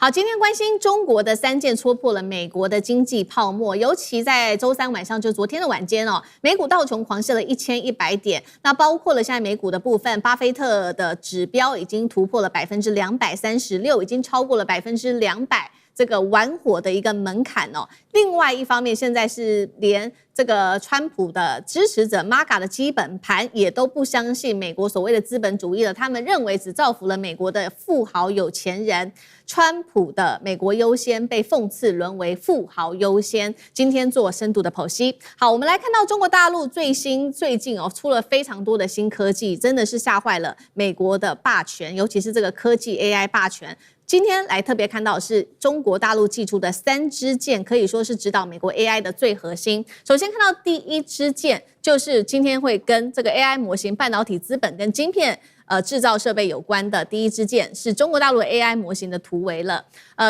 好，今天關心中國的3件戳破了美國的經濟泡沫，尤其在周三晚上，就昨天的晚間哦，美股道瓊狂瀉了1100點，那包括了現在美股的部分，巴菲特的指標已經突破了236%，已經超過了200%。這個玩火的一個門檻哦。另外一方面，現在是連這個川普的支持者 MAGA 的基本盤也都不相信美國所謂的資本主義了，他們認為只造福了美國的富豪有錢人。川普的美國優先被諷刺淪為富豪優先。今天做深度的剖析。好，我們來看到中國大陸最近哦出了非常多的新科技，真的是嚇壞了美國的霸權，尤其是這個科技 AI 霸權。今天來特別看到的是中國大陸祭出的3支箭，可以說是指導美國 AI 的最核心。首先看到第一支箭，就是今天會跟這個 AI 模型、半導體資本跟晶片製造設備有關的第一支箭，是中國大陸 AI 模型的突圍了。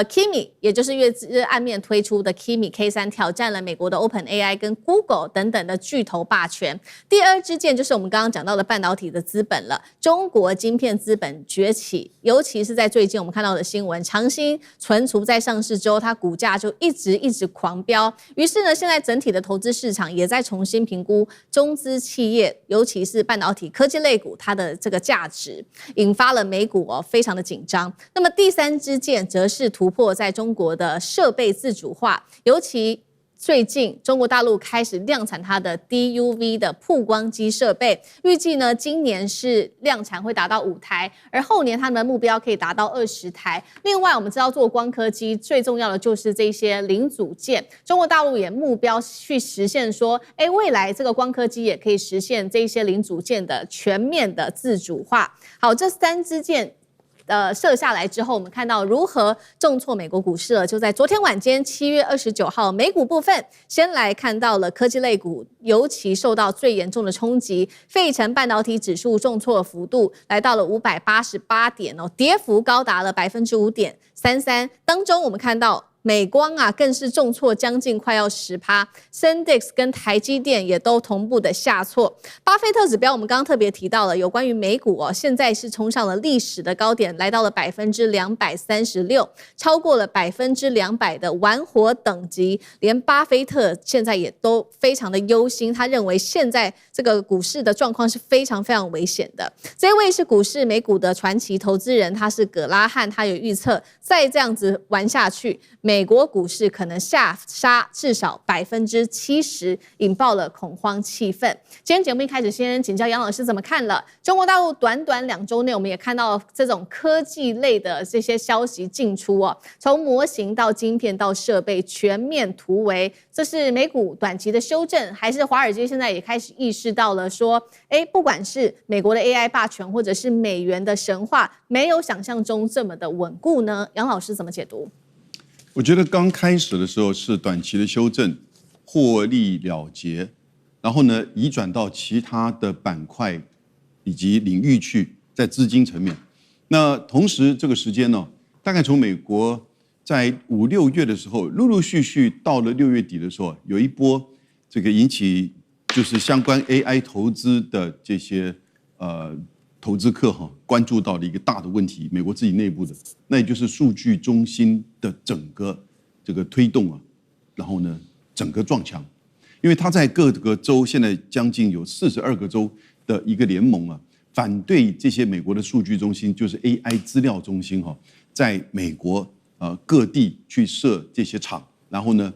Kimi 也就是月暗面推出的 Kimi K3，挑戰了美國的 OpenAI 跟 Google 等等的巨頭霸權。第二支箭就是我們剛剛講到的半導體的資本了，中國晶片資本崛起，尤其是在最近我們看到的新聞，長興存儲在上市之後，它股價就一直狂飆。於是呢，現在整體的投資市場也在重新評估中資企業，尤其是半導體科技類股它的這個價值，引發了美股非常的緊張。那麼第3支箭則是突破在中國的設備自主化，尤其最近中國大陸開始量產它的 DUV 的曝光機設備，預計呢今年是量產會達到5台，而後年他們的目標可以達到20台。另外我們知道做光刻機最重要的就是這些零組件，中國大陸也目標去實現說，未來這個光刻機也可以實現這些零組件的全面的自主化。好，這3支箭射下來之後，我們看到如何重挫美國股市了。就在昨天晚間7月29號，美股部分先來看到了科技類股，尤其受到最嚴重的衝擊。費城半導體指數重挫的幅度來到了588點哦，跌幅高達了5.33%。當中我們看到美光更是重挫將近快要10%，Syndex 跟台積電也都同步的下挫。巴菲特指標我們剛剛特別提到了，有關於美股現在是衝上了歷史的高點，來到了236%，超過了200%的玩火等級。連巴菲特現在也都非常的憂心，他認為現在這個股市的狀況是非常危險的。這一位是股市美股的傳奇投資人，他是葛拉漢，他有預測再這樣子玩下去，美國股市可能下殺至少70%，引爆了恐慌氣氛。今天節目一開始，先請教楊老師怎麼看了中國大陸短2週內，我們也看到這種科技類的這些消息進出從模型到晶片到設備全面突圍，這是美股短期的修正，還是華爾街現在也開始意識到了說，不管是美國的 AI 霸權，或者是美元的神話，沒有想象中這麼的穩固呢？楊老師怎麼解讀？我覺得剛開始的時候是短期的修正，獲利了結，然後呢移轉到其他的板塊以及領域去，在資金層面。那同時這個時間呢，大概從美國在5、6月的時候，陸陸續續到了6月底的時候，有一波這個引起就是相關 AI 投資的這些投資客關注到了一個大的問題，美國自己內部的，那也就是數據中心的整個這個推動然後呢整個撞牆，因為它在各個州現在將近有42個州的一個聯盟反對這些美國的數據中心，就是 AI 資料中心在美國各地去設這些廠，然後呢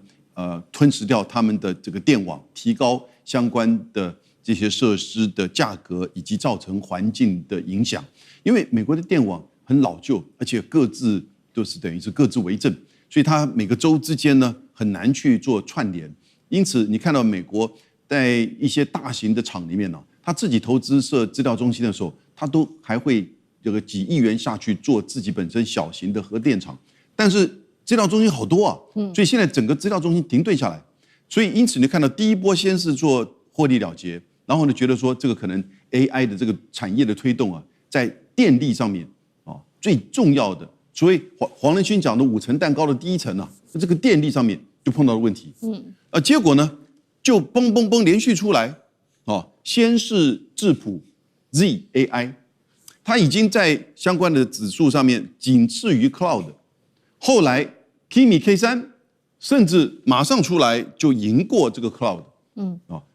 吞噬掉他們的這個電網，提高相關的這些設施的價格，以及造成環境的影響。因為美國的電網很老舊，而且各自都是等於是各自為政，所以它每個州之間呢很難去做串聯。因此，你看到美國在一些大型的廠裡面他自己投資設資料中心的時候，他都還會有個幾億元下去做自己本身小型的核電廠。但是資料中心好多所以現在整個資料中心停頓下來。所以因此你看到第一波先是做獲利了結。然後呢，覺得說這個可能 AI 的這個產業的推動在電力上面最重要的，所以黃仁勳講的5層蛋糕的第1層這個電力上面就碰到了問題。結果呢就嘣嘣嘣連續出來先是智譜 ZAI， 它已經在相關的指數上面僅次於 Cloud。後來 Kimi K3 甚至馬上出來就贏過這個 Cloud。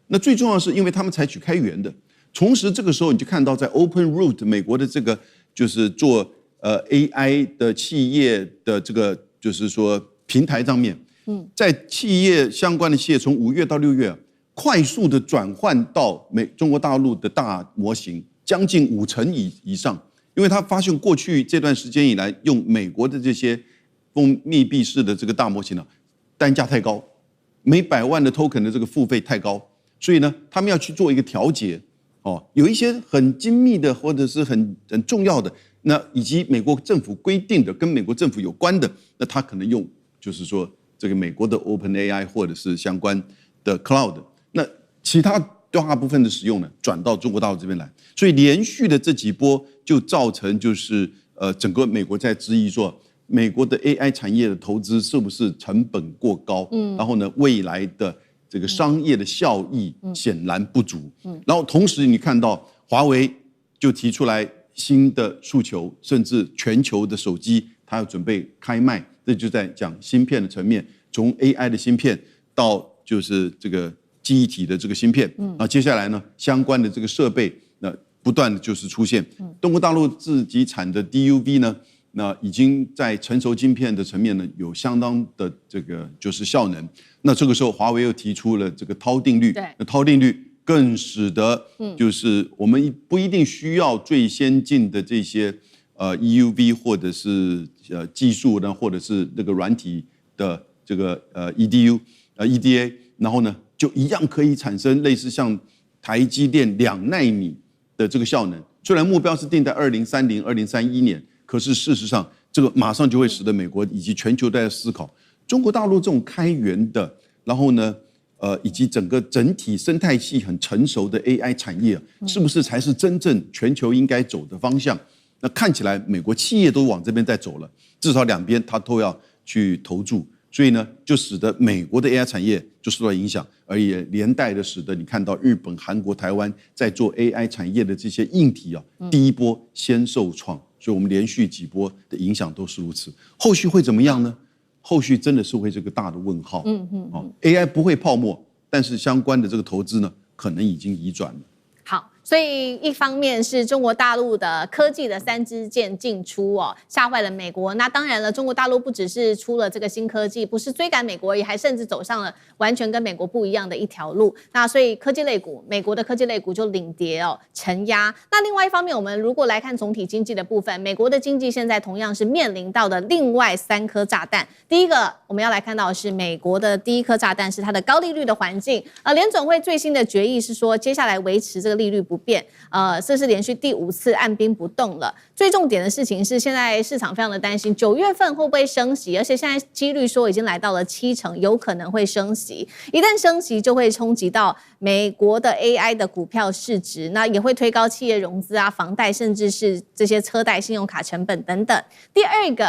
那最重要的是，因為他們採取開源的，同時這個時候你就看到在 OpenRoot 美國的這個就是做AI 的企業的這個就是說平台上面，在企業相關的企業從5月到6月快速的轉換到中國大陸的大模型，將近50%以上，因為他發現過去這段時間以來用美國的這些密閉式的這個大模型單價太高，每100萬的 token 的這個付費太高。所以呢，他們要去做一個調節，有一些很精密的或者是很重要的，那以及美國政府規定的跟美国政府有關的，那他可能用就是說這個美國的 OpenAI 或者是相關的 Cloud， 那其他大部分的使用呢轉到中國大陸這邊來，所以連續的這幾波就造成就是整個美國在質疑說，美國的 AI 產業的投資是不是成本過高，然後呢未來的這個商業的效益顯然不足，然後同時你看到華為就提出來新的訴求，甚至全球的手機它要準備開賣，這就在講芯片的層面，從 AI 的芯片到就是這個記憶體的這個芯片，那接下來呢相關的這個設備那不斷的就是出現，中國大陸自己產的 DUV 呢，那已經在成熟晶片的層面呢有相当的這個就是效能。那這個時候華為又提出了這個韜定律，那韜定律更使得就是我們不一定需要最先進的這些EUV 或者是技術呢，或者是那個軟體的這個EDA， 然後呢就一樣可以產生類似像台積電2奈米的這個效能。雖然目標是定在2030、2031年。可是事實上，這個馬上就會使得美國以及全球都在思考，中國大陸這種開源的，然後呢，以及整體生態系很成熟的 AI 產業，是不是才是真正全球應該走的方向？那看起來美國企業都往這邊在走了，至少兩邊它都要去投注，所以呢，就使得美國的 AI 產業就受到影響，而也連帶的使得你看到日本、韓國、台灣在做 AI 產業的這些硬體第一波先受創。所以我們連續幾波的影響都是如此，後續會怎麼樣呢？後續真的是會這個大的問號。AI 不會泡沫，但是相關的這個投資呢，可能已經移轉了。好。所以一方面是中國大陸的科技的3支箭進出嚇壞了美國。那當然了，中國大陸不只是出了這個新科技，不是追趕美國而已，還甚至走上了完全跟美國不一樣的一條路。那所以科技類股，美國的科技類股就領跌承壓。那另外一方面，我們如果來看總體經濟的部分，美國的經濟現在同樣是面臨到的另外3顆炸彈。第一個我們要來看到的是美國的第一顆炸彈是它的高利率的環境。聯準會最新的決議是說，接下來維持這個利率不變，這是連續第5次按兵不動了。最重點的事情是，現在市場非常的擔心9月份會不會升息，而且現在幾率說已經來到了70%，有可能會升息。一旦升息，就會衝擊到美國的 AI 的股票市值，那也會推高企業融資房貸，甚至是這些車貸、信用卡成本等等。第二個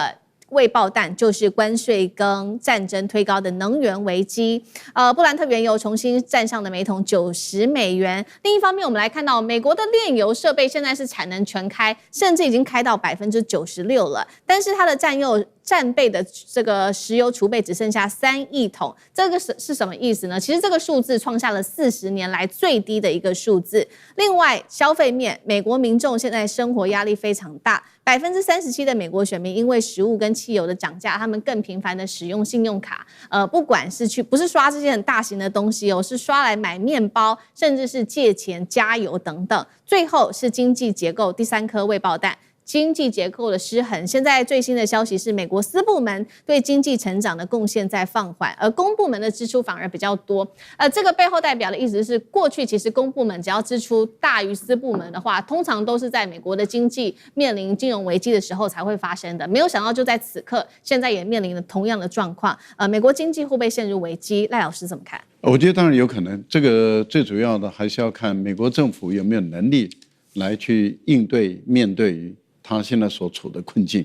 未爆彈就是關稅跟戰爭推高的能源危機，布蘭特原油重新站上了每桶$90。另一方面，我們來看到美國的煉油設備現在是產能全開，甚至已經開到96%了，但是它的戰備的這個石油儲備只剩下3億桶，這個是什麼意思呢？其實這個數字創下了40年來最低的一個數字。另外，消費面，美國民眾現在生活壓力非常大，37%的美國選民因為食物跟汽油的漲價，他們更頻繁的使用信用卡，不管是不是刷這些很大型的東西是刷來買麵包，甚至是借錢加油等等。最後是經濟結構，第3顆未爆彈。經濟結構的失衡，現在最新的消息是，美國私部門對經濟成長的貢獻在放緩，而公部門的支出反而比較多。這個背後代表的意思是，過去其實公部門只要支出大於私部門的話，通常都是在美國的經濟面臨金融危機的時候才會發生的。沒有想到就在此刻，現在也面臨了同樣的狀況。美國經濟會不會陷入危機？賴老師怎麼看？我覺得當然有可能，這個最主要的還是要看美國政府有沒有能力來去面對於他現在所處的困境，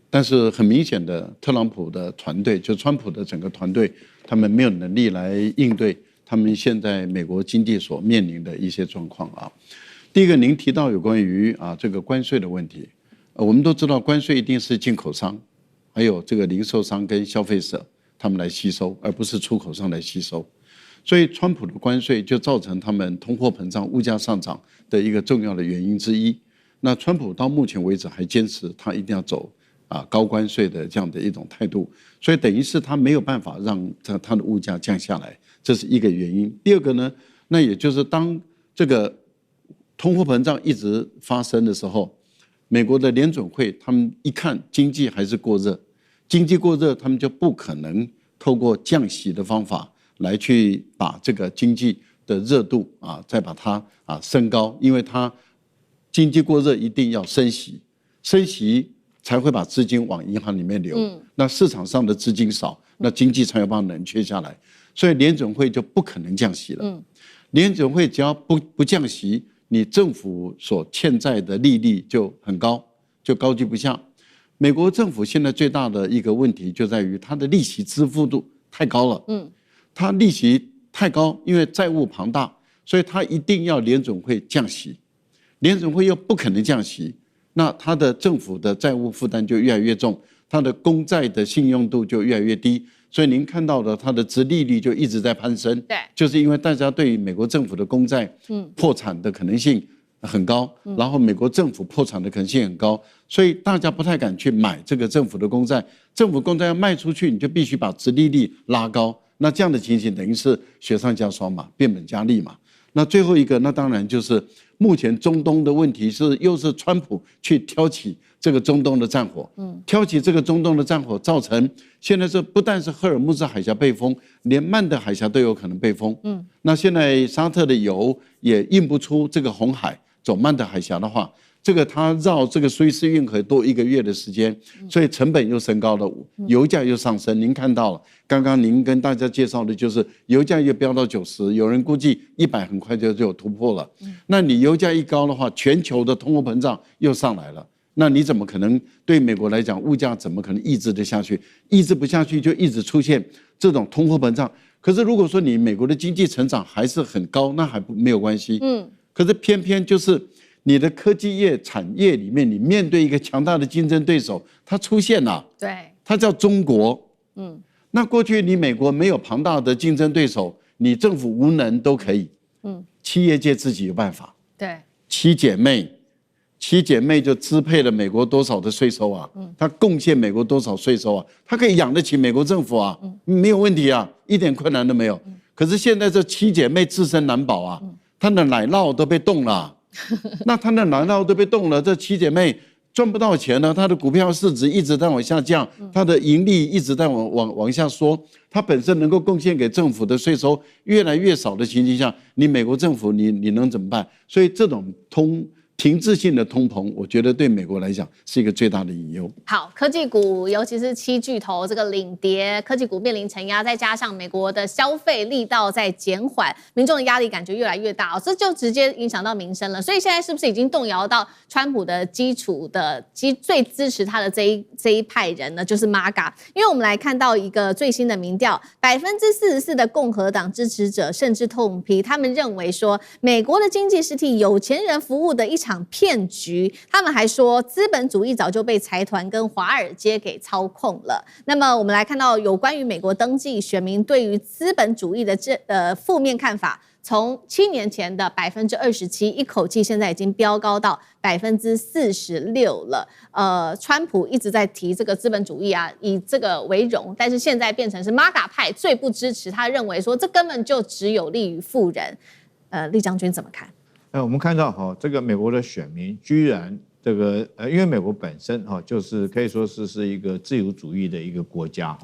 但是很明顯的，特朗普的團隊，就川普的整個團隊，他們沒有能力來應對他們現在美國經濟所面臨的一些狀況啊。第一個，您提到有關於這個關稅的問題，我們都知道關稅一定是進口商還有這個零售商跟消費者他們來吸收，而不是出口商來吸收。所以川普的關稅就造成他們通貨膨脹、物價上漲的一個重要的原因之一。那川普到目前為止還堅持他一定要走高關稅的這樣的一種態度，所以等於是他沒有辦法讓他的物價降下來，這是一個原因。第二個呢，那也就是當這個通貨膨脹一直發生的時候，美國的聯準會他們一看經濟還是過熱，經濟過熱，他們就不可能透過降息的方法來去把這個經濟的熱度再把它升高，因為它經濟過熱一定要升息，升息才會把資金往銀行裡面流，那市場上的資金少，那經濟才有辦法冷卻下來，所以聯準會就不可能降息了。聯準會只要不降息，你政府所欠債的利率就很高，就高居不下。美國政府現在最大的一個問題就在於它的利息支付度太高了，它利息太高，因為債務龐大，所以它一定要聯準會降息，聯準會又不可能降息。那它的政府的債務負擔就越來越重，它的公債的信用度就越來越低，所以您看到的它的殖利率就一直在攀升。对，就是因為大家對於美國政府的公債破產的可能性很高，然後美國政府破產的可能性很高，所以大家不太敢去買這個政府的公債。政府公債要賣出去，你就必須把殖利率拉高。那這樣的情形等於是雪上加霜嘛，變本加厲嘛。那最後一個，那當然就是目前中東的問題又是川普去挑起這個中東的戰火，挑起這個中東的戰火，造成現在不但是赫爾木茲海峽被封，連曼德海峽都有可能被封。那現在沙特的油也運不出這個紅海，走曼德海峽的話，這個它繞這個蘇伊士運河多1個月的時間，所以成本又升高了，油價又上升。您看到了，剛剛您跟大家介紹的就是油價又飆到90，有人估計100很快就有突破了。那你油價一高的話，全球的通貨膨脹又上來了，那你怎麼可能對美國來講，物價怎麼可能抑制得下去？抑制不下去就一直出現這種通貨膨脹。可是如果說你美國的經濟成長還是很高，那還沒有關係。可是偏偏就是你的科技業產業裡面，你面對一個強大的競爭對手，它出現了，對，它叫中國。那過去你美國沒有龐大的競爭對手，你政府無能都可以，企業界自己有辦法。對，七姐妹就支配了美國多少的稅收啊？它貢獻美國多少稅收啊？它可以養得起美國政府啊，沒有問題啊，一點困難都沒有。可是現在這七姐妹自身難保啊，她的奶酪都被凍了。那他的奶酪都被凍了，這七姐妹賺不到錢了，她的股票市值一直在往下降，她的盈利一直在往下縮，她本身能夠貢獻給政府的稅收越來越少的情形下，你美國政府你能怎麼辦？所以這種停滯性的通膨，我覺得對美國來講是一個最大的隱憂。好，科技股尤其是7巨頭這個領跌，科技股面臨承壓，再加上美國的消費力道在減緩，民眾的壓力感覺越來越大，這就直接影響到民生了。所以現在是不是已經動搖到川普的最支持他的這一派人呢？就是 MAGA。因為我們來看到一個最新的民調，44%的共和黨支持者甚至痛批，他們認為說美國的經濟是替有錢人服務的一場騙局，他們還說資本主義早就被財團跟華爾街給操控了。那麼我們來看到有關於美國登記選民對於資本主義的負面看法，從7年前的27%，一口氣現在已經飆高到46%了。川普一直在提這個資本主義啊，以這個為榮，但是現在變成是 MAGA 派最不支持，他認為說這根本就只有利於富人。酈將軍怎麼看？我們看到這個美國的選民居然因為美國本身就是可以說是一個自由主義的一個國家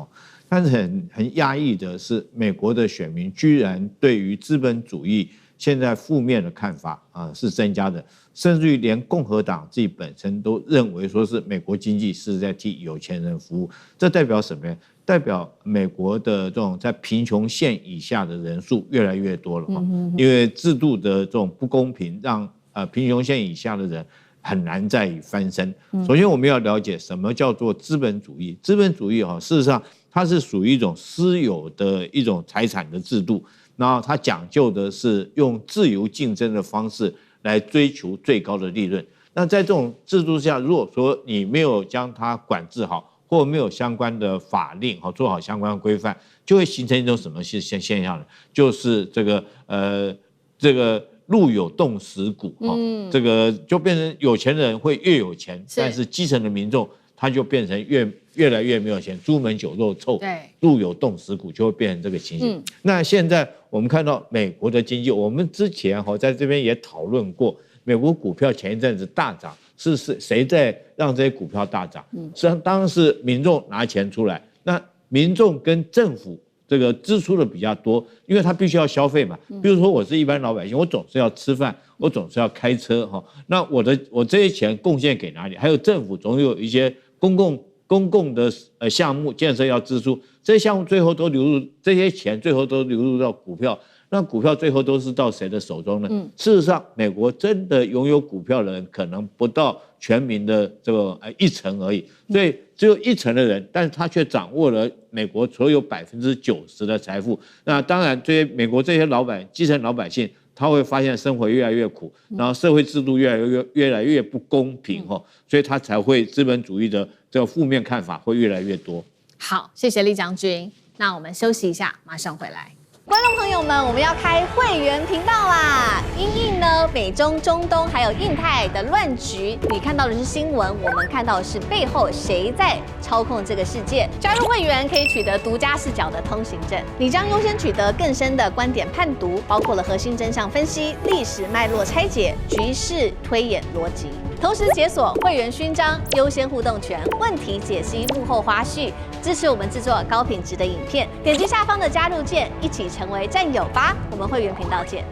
但是很壓抑的是，美國的選民居然對於資本主義現在負面的看法是增加的，甚至於連共和黨自己本身都認為說是美國經濟是在替有錢人服務，這代表什麼呢？代表美國的這種在貧窮線以下的人數越來越多了因為制度的這種不公平，讓貧窮線以下的人很難再翻身。首先我們要了解什麼叫做資本主義。資本主義事實上它是屬於一種私有的一種財產的制度，然後它講究的是用自由競爭的方式來追求最高的利潤。那在這種制度下，如果說你沒有將它管制好，或沒有相關的法令做好相關的規範，就會形成一種什麼現象呢？就是這個路有凍死骨，這個就變成有錢人會越有錢，但是基層的民眾他就變成越來越沒有錢，朱門酒肉臭，路有凍死骨就會變成這個情形。那現在我們看到美國的經濟，我們之前在這邊也討論過，美國股票前一陣子大漲，是誰在讓這些股票大漲？實際上當然是民眾拿錢出來，那民眾跟政府這個支出的比較多，因為他必須要消費嘛。比如說我是一般老百姓，我總是要吃飯，我總是要開車哈。那我這些錢貢獻給哪裡？還有政府總有一些公共的項目建設要支出，這些項目最後都流入，這些錢最後都流入到股票。那股票最後都是到誰的手中呢？事實上，美國真的擁有股票的人可能不到全民的這個1%而已，所以只有1%的人，但是他卻掌握了美國所有90%的財富。那當然，美國這些基層老百姓，他會發現生活越來越苦，然後社會制度越來越不公平，所以他才會資本主義的這個負面看法會越來越多。好，謝謝酈將軍。那我們休息一下，馬上回来。觀眾朋友們，我們要開會員頻道啦！因應呢美中、中東還有印太的亂局，你看到的是新聞，我們看到的是背後誰在操控這個世界。加入會員可以取得獨家視角的通行證，你將優先取得更深的觀點判讀，包括了核心真相分析、歷史脈絡拆解、局勢推演邏輯。同時解鎖會員勳章、優先互動權、問題解析、幕後花絮，支持我們制作高品質的影片。點擊下方的加入鍵，一起成為戰友吧！我們會員頻道見。